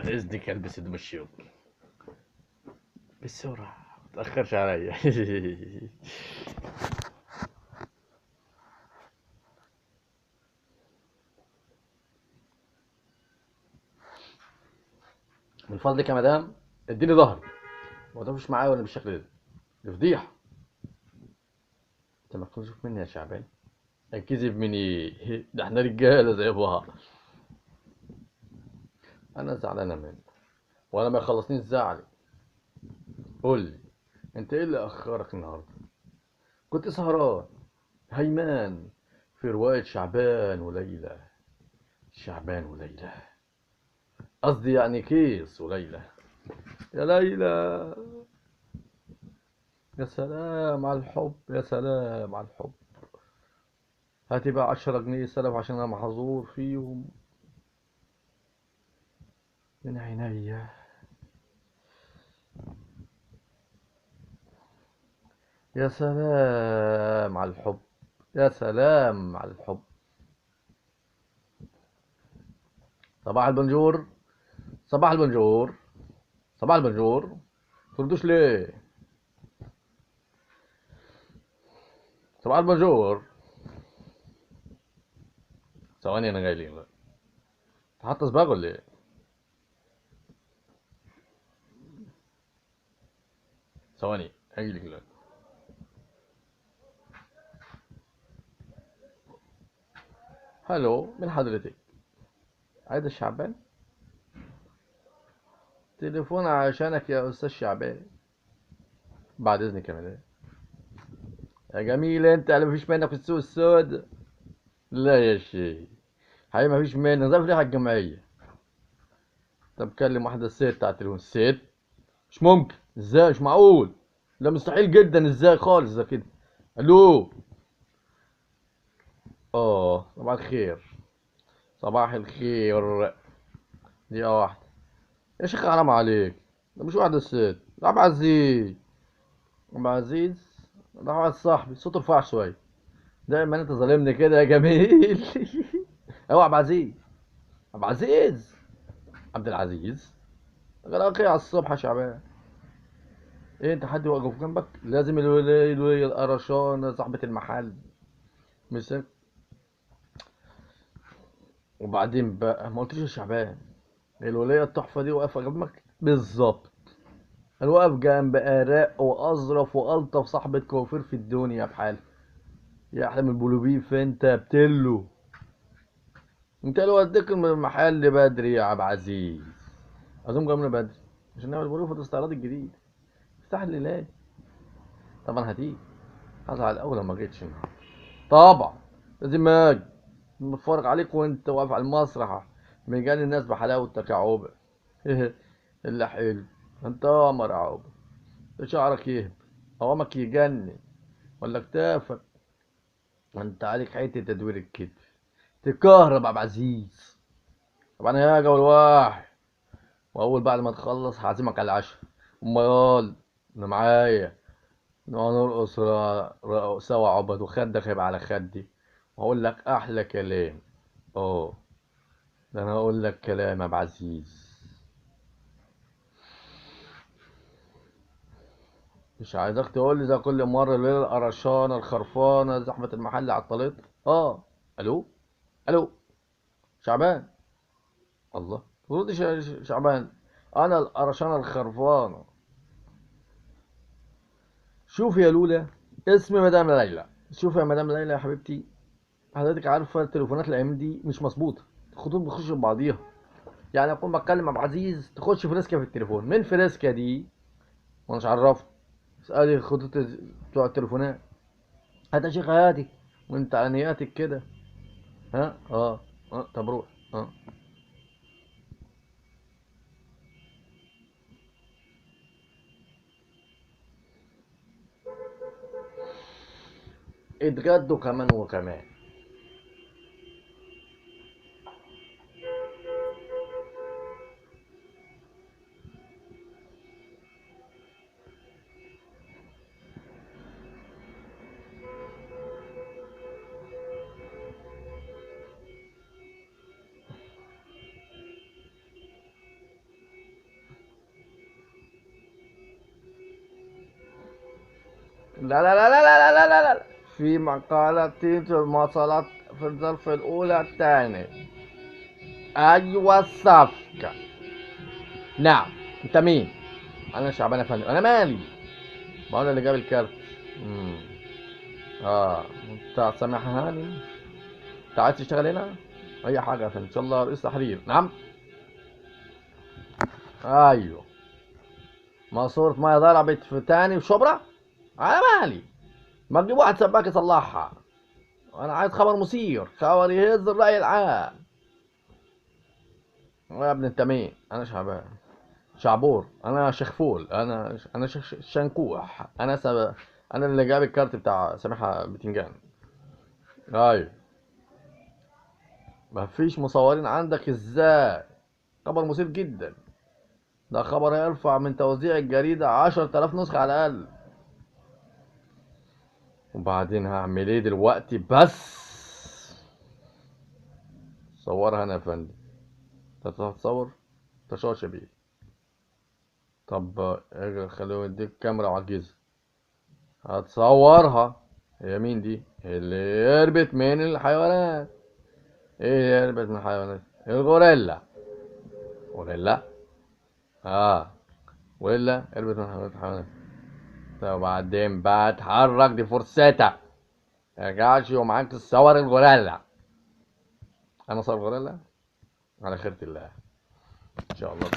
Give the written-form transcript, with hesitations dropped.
إذنك ألبس هدوم الشغل بالسرعة متأخرش عليا. من فضلك يا مدام اديني ظهري. ما تقفش معايا ولا بالشكل ده، دي فضيحة. انت مكسوف مني يا شعبان؟ انكذب من ايه؟ ده احنا رجالة زي بعض. انا زعلانة منك وانا ما يخلصنيش زعلي. قول لي، انت ايه اللي اخرك النهارده؟ كنت سهران هيمان في رواية شعبان وليلى. شعبان وليلى، قصدي يعني كيس وليلى. يا ليلى، يا سلام على الحب، يا سلام على الحب. هاتي بقى 10 جنيه سلف عشان انا محظور فيهم من عينيا. يا سلام على الحب، يا سلام على الحب. صباح البنجور، صباح البنجور، صباح البنجور. تردوش ليه؟ صباح البنجور. ثواني انا جاي لك. حاطط صباغ ولا ايه؟ ثواني هاجي لك دلوقتي. هلو، من حضرتك؟ عايز الشعبان؟ تليفون عشانك يا استاذ شعبان. بعد اذنك يا مدام. يا جميل انت اللي مفيش منك في السوق السود. لا يا شيخ، حقيقي مفيش منك، زي ريحة الجمعية. انت بتكلم واحدة ست على التليفون؟ ست؟ مش ممكن، ازاي؟ مش معقول، ده مستحيل جدا، ازاي خالص ده كده؟ الو. اه صباح الخير. صباح الخير. دقيقة واحدة يا شيخ، حرام عليك، ده مش واحدة ست، ده عبد العزيز. عبد العزيز ده واحد صاحبي، صوته رفيع شوية. دايما انت ظالمني كده يا جميل. هو عبد العزيز، عبد العزيز، عبد العزيز. غرقي على الصبح يا شعبان. ايه انت حد واقف جنبك؟ لازم الولي القرشانة صاحبة المحل مسك. وبعدين بقى ما قلتليش يا شعبان، الولية التحفة دي واقفة جنبك بالظبط. انا واقف جنب ارق واظرف والطف صاحبة كوافير في الدنيا بحال. يا احلى من البولوبيف انت بتلو. انت لو وديك المحل بدري يا عبد العزيز. اظن جاي من بدري عشان نعمل بولوف الاستعراض الجديد. افتح لي ليه؟ طبعا هتيجي. هزعل اول لما جيتش النهارده. طبعا لازم اجي. بتفرج عليك وانت واقف على المسرح مجاني الناس بحلاوتك يا عوبة. اللي حلو، انت قمر يا عوبة. شعرك يهب، قوامك يجنن، ولا كتافك. انت عليك حته تدوير الكتف تكهرب عبد العزيز. طبعا هاجي اول واحد، واول بعد ما تخلص هعزمك على العشاء. امال انا معايا نقعد نرقص سوا عبد، وخدك هيبقى على خدي، وهقول لك احلى كلام. اه، ده انا هقول لك كلام يا عبد العزيز. مش عايزك تقول لي زي كل مره الليله القرشانه الخرفانه زحمه المحل عطلت. اه. الو. الو. شعبان. الله، رد شعبان. انا القرشانه الخرفانه. شوف يا لولا، اسمي مدام ليلى. شوف يا مدام ليلى يا حبيبتي، حضرتك عارفه التليفونات الايام دي مش مظبوطه. الخطوط بتخش في بعضيها. يعني اكون بتكلم مع عبد العزيز تخش فريسكا في التليفون، من فريسكا دي وانا مش عرفت. اسالي الخطوط بتوع التليفونات. هات يا شيخ هاتي، وانت على نياتك كده. ها اه طب روح. اه. اتغدوا كمان وكمان. لا لا لا لا لا لا لا لا، في مقالتين في المواصلات في الظرف الأولى الثاني. أيوة الصفقة. نعم. أنت مين؟ أنا شعبان يا فندم. أنا مالي؟ ما أنا اللي جاب الكارت. مم. أنت سامح هاني؟ أنت عايز تشتغل هنا؟ أي حاجة يا فندم، إن شاء الله رئيس تحرير. نعم. أيوه. ماسورة مية ضربت في تاني في شبرا؟ أنا مالي؟ ما تجيب واحد سباك يصلحها. أنا عايز خبر مثير، خبر يهز الرأي العام. يا ابن انت مين؟ انا شعبان. شعبور. انا شخفول. انا شنكوح. انا اللي جاب الكارت بتاع سامحة بتنجان. ايوه. مفيش مصورين عندك ازاي؟ خبر مثير جدا. ده خبر هيرفع من توزيع الجريدة 10,000 نسخة على الأقل. وبعدين هعمل ايه دلوقتي بس؟ صورها انا يا فندم. انت هتصور؟ تشاش بيه. طب خليه يديك كاميرا وعجيزة. هتصورها. هي مين دي اللي هربت من الحيوانات؟ ايه اللي هربت من الحيوانات؟ الغوريلا. غوريلا. اه. غوريلا هربت من الحيوانات. طب وبعدين بقى اتحرك، دي فرصتك. ميرجعش ومعاك تصور الغوريلا. انا صور غوريلا على خيرة الله ان شاء الله.